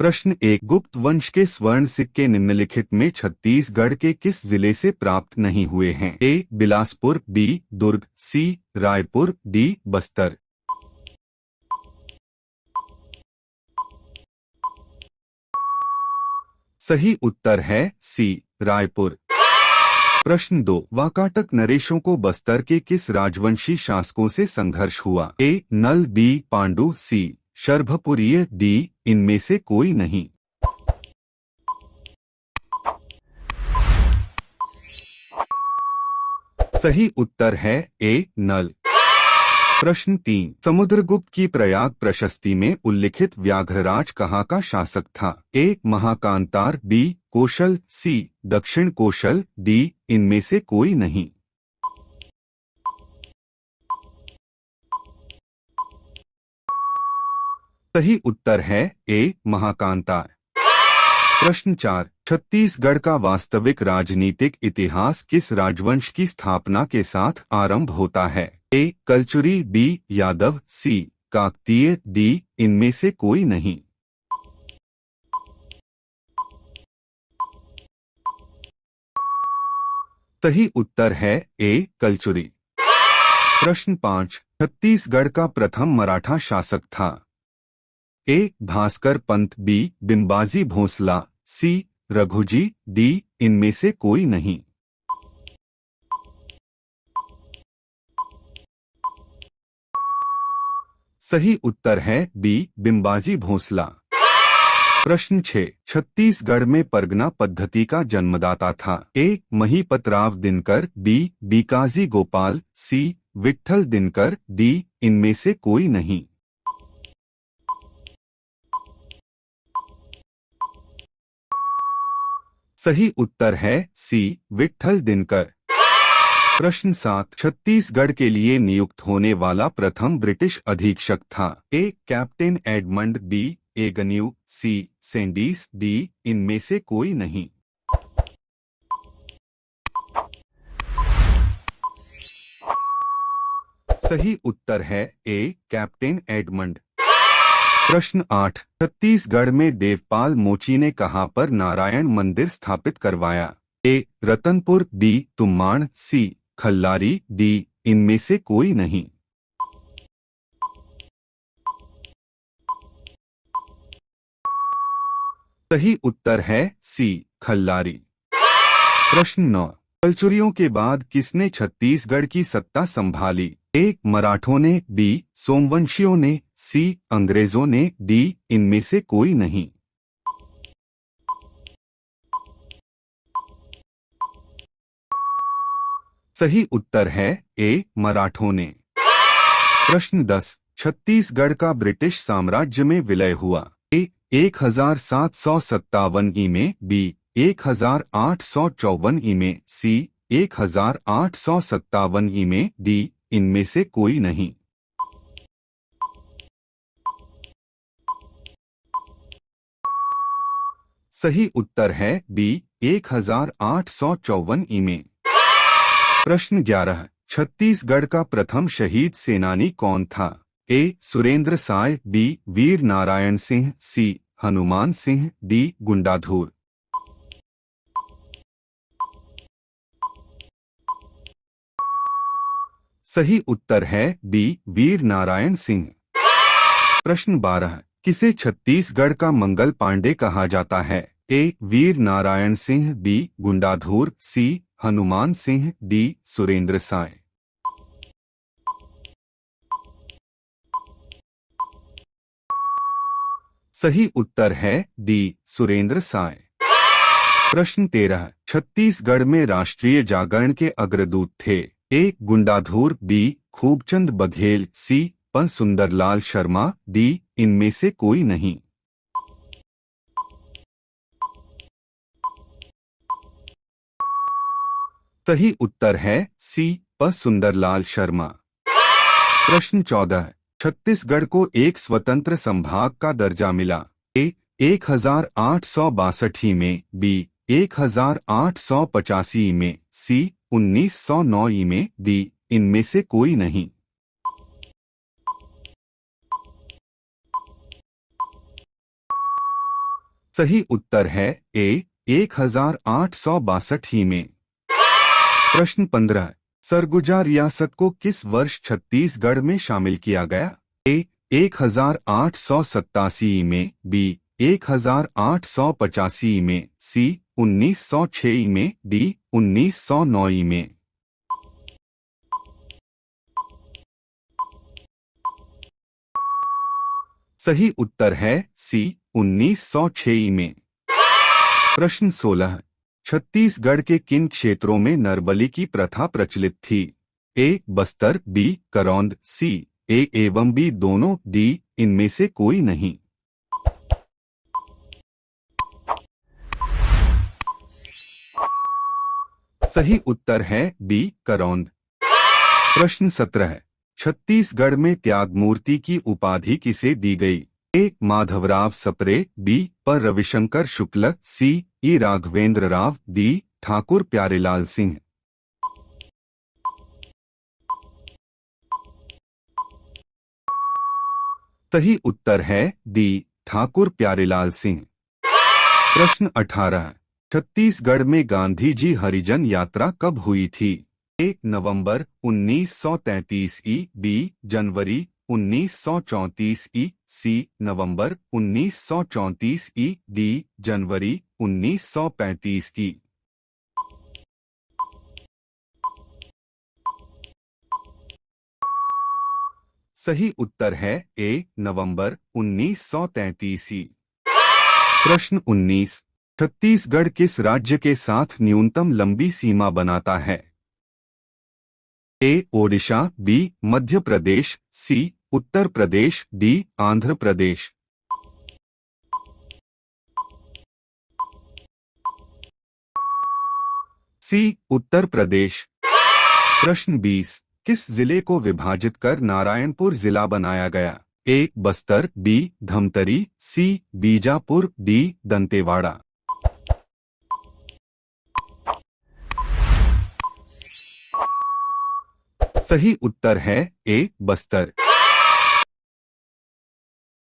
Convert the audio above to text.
प्रश्न 1, गुप्त वंश के स्वर्ण सिक्के निम्नलिखित में छत्तीसगढ़ के किस जिले से प्राप्त नहीं हुए हैं? ए. बिलासपुर, बी. दुर्ग, सी. रायपुर, डी. बस्तर। सही उत्तर है सी. रायपुर। प्रश्न 2, वाकाटक नरेशों को बस्तर के किस राजवंशी शासकों से संघर्ष हुआ? ए. नल, बी. पांडु, सी. शर्भपुरीय, डी. इनमें से कोई नहीं। सही उत्तर है ए. नल। प्रश्न 3, समुद्रगुप्त की प्रयाग प्रशस्ति में उल्लिखित व्याघ्रराज कहाँ का शासक था? ए. महाकांतार, बी. कोशल, सी. दक्षिण कोशल, डी. इनमें से कोई नहीं। सही उत्तर है ए. महाकांतार। प्रश्न 4, छत्तीसगढ़ का वास्तविक राजनीतिक इतिहास किस राजवंश की स्थापना के साथ आरंभ होता है? ए. कलचुरी, बी. यादव, सी. काकतीय, डी. इनमें से कोई नहीं। सही उत्तर है ए. कलचुरी। प्रश्न 5, छत्तीसगढ़ का प्रथम मराठा शासक था? ए. भास्कर पंत, बी. बिंबाजी भोसला, सी. रघुजी, डी. इनमें से कोई नहीं। सही उत्तर है बी. बिंबाजी भोसला। प्रश्न 6, छत्तीसगढ़ में परगना पद्धति का जन्मदाता था? ए. महीपतराव दिनकर, बी. बीकाजी गोपाल, सी. विट्ठल दिनकर, डी. इनमें से कोई नहीं। सही उत्तर है सी. विट्ठल दिनकर। प्रश्न 7, छत्तीसगढ़ के लिए नियुक्त होने वाला प्रथम ब्रिटिश अधीक्षक था? A. Captain Edmund, B. Agnew, C. Sandys, D. इनमें से कोई नहीं। सही उत्तर है ए. Captain Edmund. प्रश्न 8, छत्तीसगढ़ में देवपाल मोची ने कहां पर नारायण मंदिर स्थापित करवाया? ए. रतनपुर, बी. तुम्माण, सी. खल्लारी, डी. इनमें से कोई नहीं। सही उत्तर है सी. खल्लारी। प्रश्न 9, कलचुरियों के बाद किसने छत्तीसगढ़ की सत्ता संभाली? ए. मराठों ने, बी. सोमवंशियों ने, सी. अंग्रेजों ने, डी. इनमें से कोई नहीं। सही उत्तर है ए. मराठों ने। प्रश्न 10, छत्तीसगढ़ का ब्रिटिश साम्राज्य में विलय हुआ? ए. 1757 ई में, बी. 1854 ई में, सी. 1857 ई में, डी. इनमें से कोई नहीं। सही उत्तर है बी. 1854 ई में। प्रश्न 11, छत्तीसगढ़ का प्रथम शहीद सेनानी कौन था? ए. सुरेंद्र साय, बी. वीर नारायण सिंह, सी. हनुमान सिंह, डी. गुंडाधुर। सही उत्तर है बी. वीर नारायण सिंह। प्रश्न 12, किसे छत्तीसगढ़ का मंगल पांडे कहा जाता है? ए. वीर नारायण सिंह, बी. गुंडाधुर, सी. हनुमान सिंह, डी. सुरेंद्र साय। सही उत्तर है डी. सुरेंद्र साय। प्रश्न 13, छत्तीसगढ़ में राष्ट्रीय जागरण के अग्रदूत थे? ए. गुंडाधुर, बी. खूबचंद बघेल, सी. प. सुंदरलाल शर्मा, डी. इनमें से कोई नहीं। सही उत्तर है सी. प. सुंदरलाल शर्मा। प्रश्न 14, छत्तीसगढ़ को एक स्वतंत्र संभाग का दर्जा मिला? ए. 1862 में, बी. 1885 में, सी. 1909 में, डी. इनमें से कोई नहीं। सही उत्तर है ए 1862 ही में। प्रश्न 15। सरगुजा रियासत को किस वर्ष छत्तीसगढ़ में शामिल किया गया? ए 1887 में, बी 1885 में, सी 1906 में, डी 1909 में। सही उत्तर है सी 1906 में। प्रश्न 16। छत्तीसगढ़ के किन क्षेत्रों में नरबली की प्रथा प्रचलित थी? ए बस्तर, बी करौंद, सी ए एवं बी दोनों, डी इनमें से कोई नहीं। सही उत्तर है बी करौंद। प्रश्न 17। छत्तीसगढ़ में त्यागमूर्ति की उपाधि किसे दी गई? ए माधवराव सप्रे, बी पर रविशंकर शुक्ल, सी ई राघवेंद्र राव, डी ठाकुर प्यारेलाल सिंह। सही उत्तर है डी ठाकुर प्यारेलाल सिंह। प्रश्न 18। छत्तीसगढ़ में गांधी जी हरिजन यात्रा कब हुई थी? ए नवंबर 1933 ई, बी जनवरी 1934 ई, सी नवंबर 1934 ई, डी जनवरी 1935 ई। सही उत्तर है ए नवंबर 1933 ई। प्रश्न 19। छत्तीसगढ़ किस राज्य के साथ न्यूनतम लंबी सीमा बनाता है? ए ओडिशा, बी मध्य प्रदेश, सी उत्तर प्रदेश, डी आंध्र प्रदेश। सी उत्तर प्रदेश। प्रश्न 20। किस जिले को विभाजित कर नारायणपुर जिला बनाया गया? ए बस्तर, बी धमतरी, सी बीजापुर, डी दंतेवाड़ा। सही उत्तर है ए बस्तर।